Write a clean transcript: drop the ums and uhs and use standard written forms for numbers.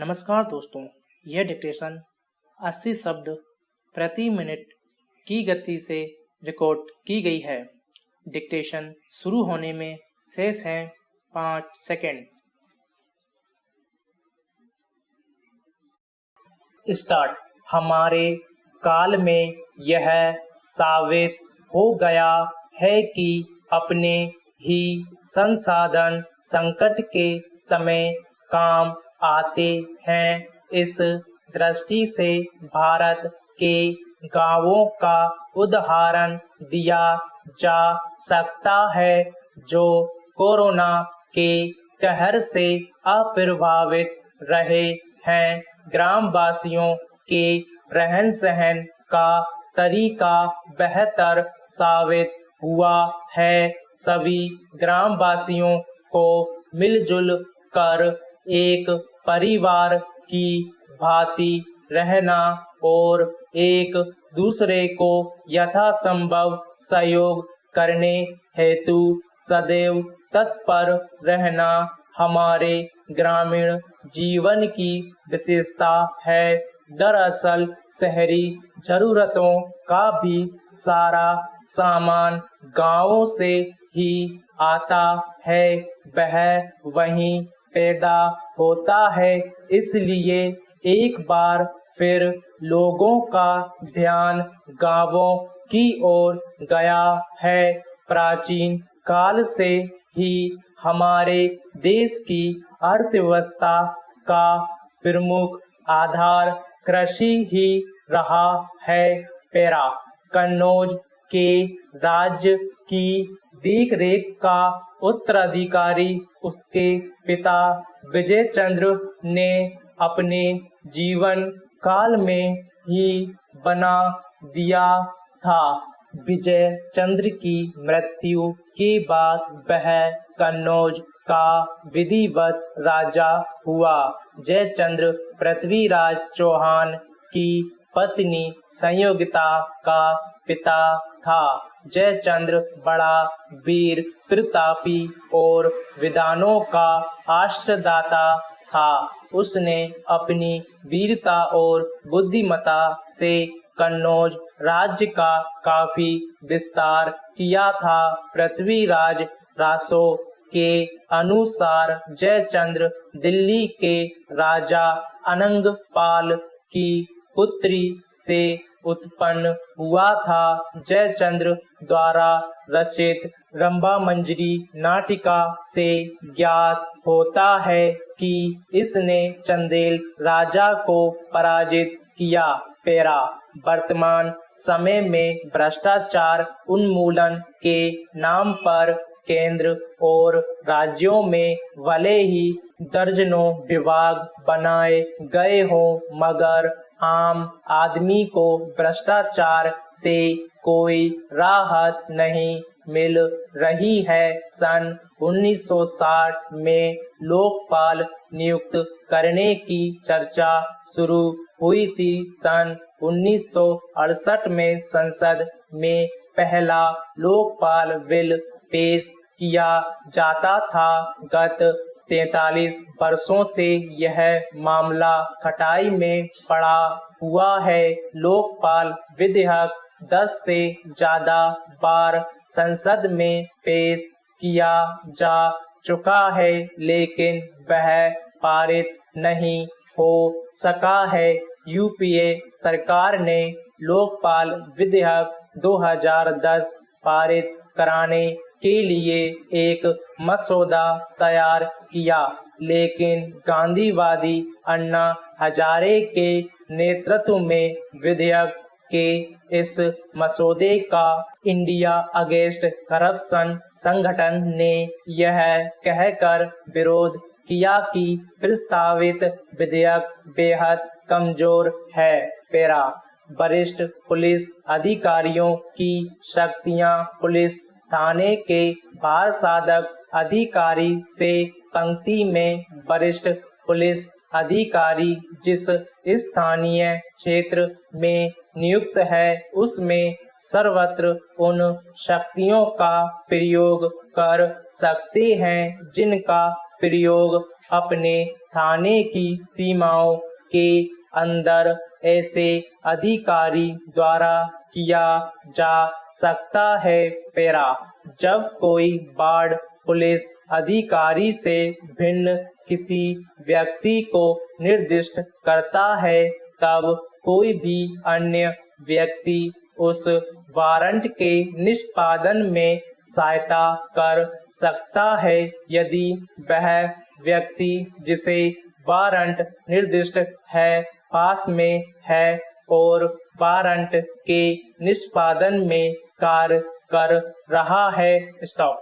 नमस्कार दोस्तों, यह डिक्टेशन 80 शब्द प्रति मिनट की गति से रिकॉर्ड की गई है। डिक्टेशन शुरू होने में शेष हैं 5 सेकंड। स्टार्ट। हमारे काल में यह साबित हो गया है कि अपने ही संसाधन संकट के समय काम आते हैं। इस दृष्टि से भारत के गांवों का उदाहरण दिया जा सकता है, जो कोरोना के कहर से अप्रभावित रहे हैं। ग्रामवासियों के रहन सहन का तरीका बेहतर साबित हुआ है। सभी ग्रामवासियों को मिलजुल कर एक परिवार की भांति रहना और एक दूसरे को यथासंभव सहयोग करने हेतु सदैव तत्पर रहना हमारे ग्रामीण जीवन की विशेषता है। दरअसल शहरी जरूरतों का भी सारा सामान गांवों से ही आता है, वह वहीं पैदा होता है। इसलिए एक बार फिर लोगों का ध्यान गांवों की ओर गया है। प्राचीन काल से ही हमारे देश की अर्थव्यवस्था का प्रमुख आधार कृषि ही रहा है। पैरा कन्नौज के राज्य की देखरेख का उत्तराधिकारी उसके पिता विजय चंद्र ने अपने जीवन काल में ही बना दिया था। विजय चंद्र की मृत्यु के बाद वह कन्नौज का विधिवत राजा हुआ। जयचंद्र पृथ्वीराज चौहान की पत्नी संयोगिता का पिता था। जयचंद्र बड़ा वीर प्रतापी और विद्वानों का आश्रयदाता था। उसने अपनी वीरता और बुद्धिमत्ता से कन्नौज राज्य का काफी विस्तार किया था। पृथ्वीराज रासो के अनुसार जयचंद्र दिल्ली के राजा अनंगपाल की पुत्री से उत्पन्न हुआ था। जयचंद्र द्वारा रचित रंभामंजरी नाटिका से ज्ञात होता है कि इसने चंदेल राजा को पराजित किया। पैरा वर्तमान समय में भ्रष्टाचार उन्मूलन के नाम पर केंद्र और राज्यों में भले ही दर्जनों विभाग बनाए गए हों, मगर आम आदमी को भ्रष्टाचार से कोई राहत नहीं मिल रही है। सन 1960 में लोकपाल नियुक्त करने की चर्चा शुरू हुई थी। सन 1968 में संसद में पहला लोकपाल बिल पेश किया जाता था। गत 43 वर्षों से यह मामला खटाई में पड़ा हुआ है। लोकपाल विधेयक 10 से ज्यादा बार संसद में पेश किया जा चुका है, लेकिन वह पारित नहीं हो सका है। यूपीए सरकार ने लोकपाल विधेयक 2010 पारित कराने के लिए एक मसौदा तैयार किया, लेकिन गांधीवादी अन्ना हजारे के नेतृत्व में विधेयक के इस मसौदे का इंडिया अगेंस्ट करप्शन संगठन ने यह कहकर विरोध किया कि प्रस्तावित विधेयक बेहद कमजोर है। पैरा वरिष्ठ पुलिस अधिकारियों की शक्तियां पुलिस थाने के भारसाधक अधिकारी से पंक्ति में वरिष्ठ पुलिस अधिकारी जिस स्थानीय क्षेत्र में नियुक्त है, उसमें सर्वत्र उन शक्तियों का प्रयोग कर सकते हैं जिनका प्रयोग अपने थाने की सीमाओं के अंदर ऐसे अधिकारी द्वारा किया जा सकता है। पैरा, जब कोई वार्ड पुलिस अधिकारी से भिन्न किसी व्यक्ति को निर्दिष्ट करता है, तब कोई भी अन्य व्यक्ति उस वारंट के निष्पादन में सहायता कर सकता है, यदि वह व्यक्ति जिसे वारंट निर्दिष्ट है पास में है और वारंट के निष्पादन में कार्य कर रहा है। स्टॉप।